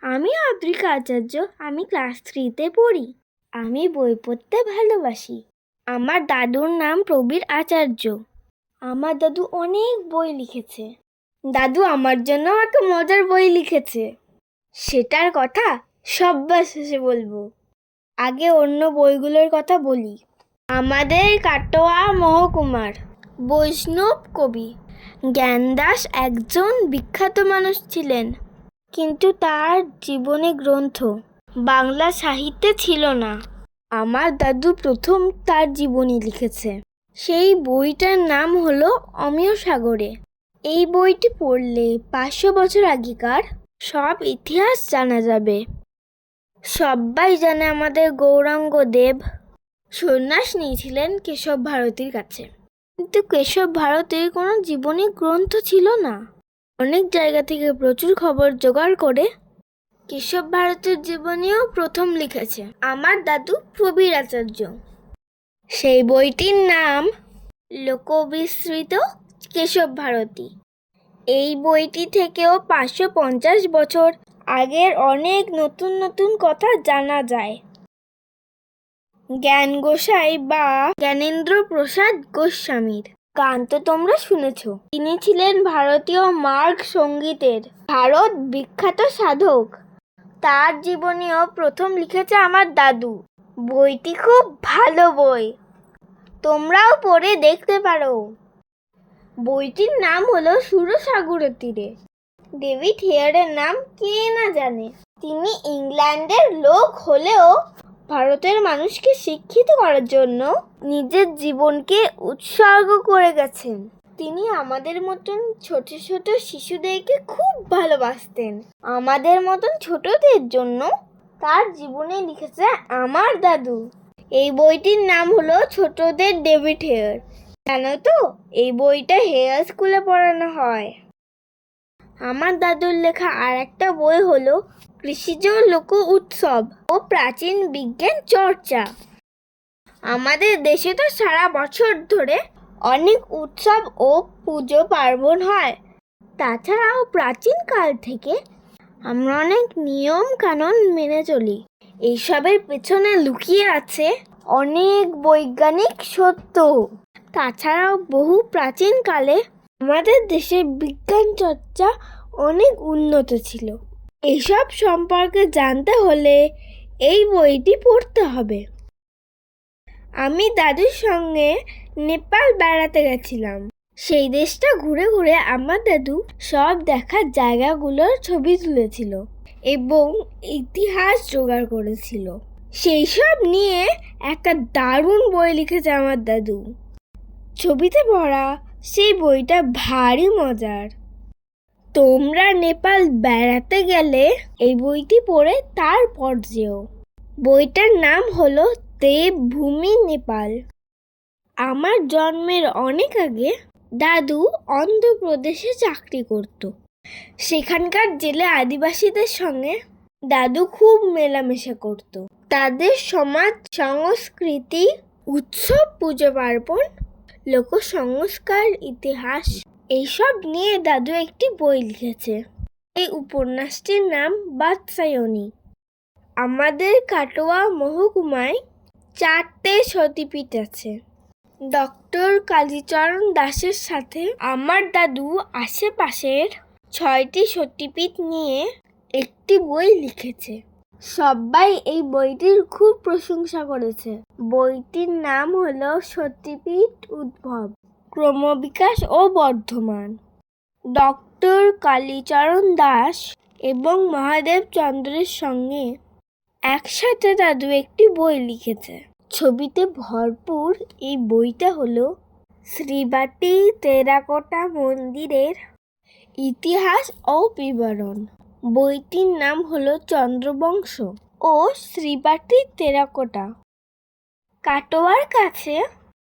আমি আদ্রিকা আচার্য। আমি ক্লাস 3-তে পড়ি। আমি বই পড়তে ভালোবাসি। আমার দাদুর নাম প্রবীর আচার্য। আমার দাদু অনেক বই লিখেছে। দাদু আমার জন্য একটা মজার বই লিখেছে। সেটার কথা সবার শেষে বলবো। আগে অন্য বইগুলোর কথা বলি। আমাদের কাটোয়া মহকুমার বৈষ্ণব কবি জ্ঞানদাস একজন বিখ্যাত মানুষ ছিলেন, কিন্তু তার জীবনী গ্রন্থ বাংলা সাহিত্যে ছিল না। আমার দাদু প্রথম তার জীবনী লিখেছে। সেই বইটার নাম হলো অমিয় সাগরে। এই বইটি পড়লে 500 বছর আগেকার সব ইতিহাস জানা যাবে। সবাই জানে আমাদের গৌরাঙ্গ দেব সন্ন্যাস নিয়েছিলেন কেশব ভারতীর কাছে, কিন্তু কেশব ভারতীর কোনো জীবনী গ্রন্থ ছিল না। অনেক জায়গা থেকে প্রচুর খবর জোগাড় করে কেশব ভারতীর জীবনীও প্রথম লিখেছে আমার দাদু প্রবীর আচার্য। সেই বইটির নাম লোকবিস্মৃত কেশব ভারতী। এই বইটি থেকেও 550 বছর আগের অনেক নতুন নতুন কথা জানা যায়। জ্ঞান গোসাই বা জ্ঞানেন্দ্র প্রসাদ গোস্বামীর গান তো তোমরা শুনেছ। তিনি ছিলেন ভারতীয় মার্গ সঙ্গীতের ভারত বিখ্যাত সাধক। তার জীবনীও প্রথম লিখেছে আমার দাদু। বইটি খুব ভালো বই, তোমরাও পড়ে দেখতে পারো। বইটির নাম হলো সুরসাগরের তীরে। ডেভিড হেয়ারের নাম কে না জানে। তিনি ইংল্যান্ডের লোক হলেও ভারতের মানুষকে শিক্ষিত করার জন্য নিজের জীবনকে উৎসর্গ করে গেছেন। তিনি আমাদের মতন ছোট ছোট শিশুদেরকে খুব ভালোবাসতেন। আমাদের মতন ছোটদের জন্য তার জীবনে লিখেছে আমার দাদু। এই বইটির নাম হলো ছোটদের ডেভিড হেয়ার। জানো তো, এই বইটা হেয়ার স্কুলে পড়ানো হয়। আমার দাদুর লেখা আর একটা বই হলো কৃষিজ লোক উৎসব ও প্রাচীন বিজ্ঞান চর্চা। আমাদের দেশে তো সারা বছর ধরে অনেক উৎসব ও পুজো পার্বণ হয়। তাছাড়াও প্রাচীন কাল থেকে আমরা অনেক নিয়ম কানুন মেনে চলি। এইসবের পেছনে লুকিয়ে আছে অনেক বৈজ্ঞানিক সত্য। তাছাড়াও বহু প্রাচীন কালে আমাদের দেশে বিজ্ঞান চর্চা অনেক উন্নত ছিল। এইসব সম্পর্কে জানতে হলে এই বইটি পড়তে হবে। আমি দাদুর সঙ্গে নেপাল বেড়াতে গেছিলাম। সেই দেশটা ঘুরে ঘুরে আমার দাদু সব দেখার জায়গাগুলোর ছবি তুলেছিল এবং ইতিহাস জোগাড় করেছিল। সেই সব নিয়ে একটা দারুণ বই লিখেছে আমার দাদু। ছবিতে ভরা সেই বইটা ভারী মজার। তোমরা নেপাল বেড়াতে গেলে এই বইটি পড়ে তারপর যেও। বইটার নাম হলো দেবভূমি নেপাল। আমার জন্মের অনেক আগে দাদু অন্ধ্রপ্রদেশে চাকরি করত। সেখানকার জেলে আদিবাসীদের সঙ্গে দাদু খুব মেলামেশা করত। তাদের সমাজ সংস্কৃতি, উৎসব, পুজো পার্বণ, লোক সংস্কার, ইতিহাস এইসব নিয়ে দাদু একটি বই লিখেছে। এই উপন্যাসটির নাম বাৎসায়নী। আমাদের কাটোয়া মহকুমায় 4টে সতীপীঠ আছে। ডক্টর কালীচরণ দাসের সাথে আমার দাদু আশেপাশের 6টি সতীপীঠ নিয়ে একটি বই লিখেছে। সবাই এই বইটির খুব প্রশংসা করেছে। বইটির নাম হলো সতীপীঠ উদ্ভব, ক্রমবিকাশ ও বর্ধমান। ডক্টর কালীচরণ দাস এবং মহাদেব চন্দ্রের সঙ্গে একসাথে দাদু একটি বই লিখেছে। ছবিতে ভরপুর এই বইটা হলো শ্রীবাটি টেরাকোটা মন্দিরের ইতিহাস ও বিবরণ। বইটির নাম হলো চন্দ্রবংশ ও শ্রীবাটি টেরাকোটা। কাটোয়ার কাছে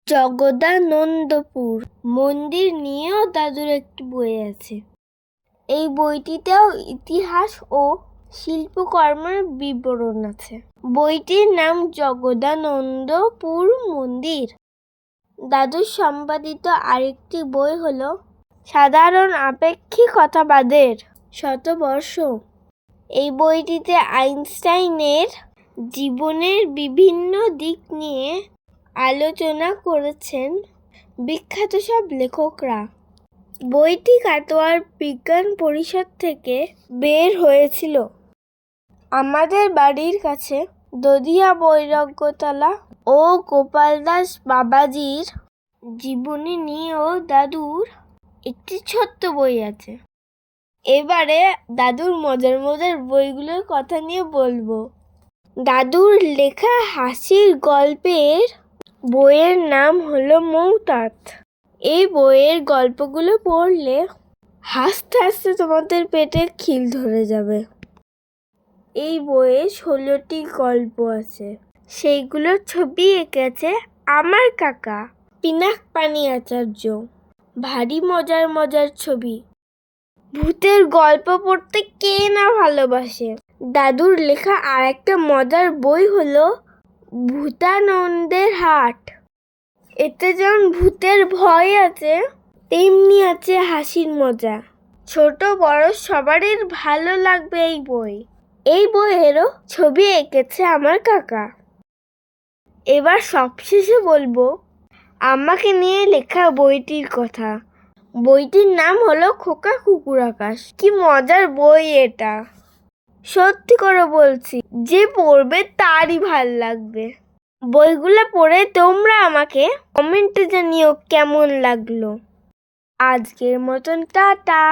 জগদানন্দপুর মন্দির নিয়েও দাদুর একটি বই আছে। এই বইটিতেও ইতিহাস ও শিল্পকর্মের বিবরণ আছে। বইটির নাম জগদানন্দপুর মন্দির। দাদুর সম্পাদিত আরেকটি বই হলো সাধারণ আপেক্ষিকতাবাদের শতবর্ষ। এই বইটিতে আইনস্টাইনের জীবনের বিভিন্ন দিক নিয়ে আলোচনা করেছেন বিখ্যাত সব লেখকরা। বইটি কাটোয়ার বিজ্ঞান পরিষদ থেকে বের হয়েছিল। আমাদের বাড়ির কাছে দধিয়া বৈরাগ্যতলা ও গোপাল দাস বাবাজির জীবনী নিয়েও দাদুর একটি ছোট্ট বই আছে। এবারে দাদুর মজার মজার বইগুলোর কথা নিয়ে বলবো। দাদুর লেখা হাসির গল্পের বইয়ের নাম হলো মৌতাত। এই বইয়ের গল্পগুলো পড়লে হাসতে হাসতে তোমাদের পেটে খিল ধরে যাবে। এই বইয়ে 16টি গল্প আছে। সেইগুলোর ছবি এঁকেছে আমার কাকা পিনাকপানি আচার্য। ভারী মজার মজার ছবি। ভূতের গল্প পড়তে কে না ভালোবাসে। দাদুর লেখা আর একটা মজার বই হলো ভূতানন্দের হাট। এতে যেমন ভূতের ভয় আছে, তেমনি আছে হাসির মজা। ছোট বড় সবারই ভালো লাগবে এই বই। এই বইয়েরও ছবি এঁকেছে আমার কাকা। এবার সবশেষে বলবো আমাকে নিয়ে লেখা বইটির কথা। বইটির নাম হলো খোকা কুকুর আকাশ। কি মজার বই এটা, সত্যি করে বলছি, যে পড়বে তারই ভাল লাগবে। বইগুলো পড়ে তোমরা আমাকে কমেন্টে জানিও কেমন লাগলো। আজকের মতন টাটা।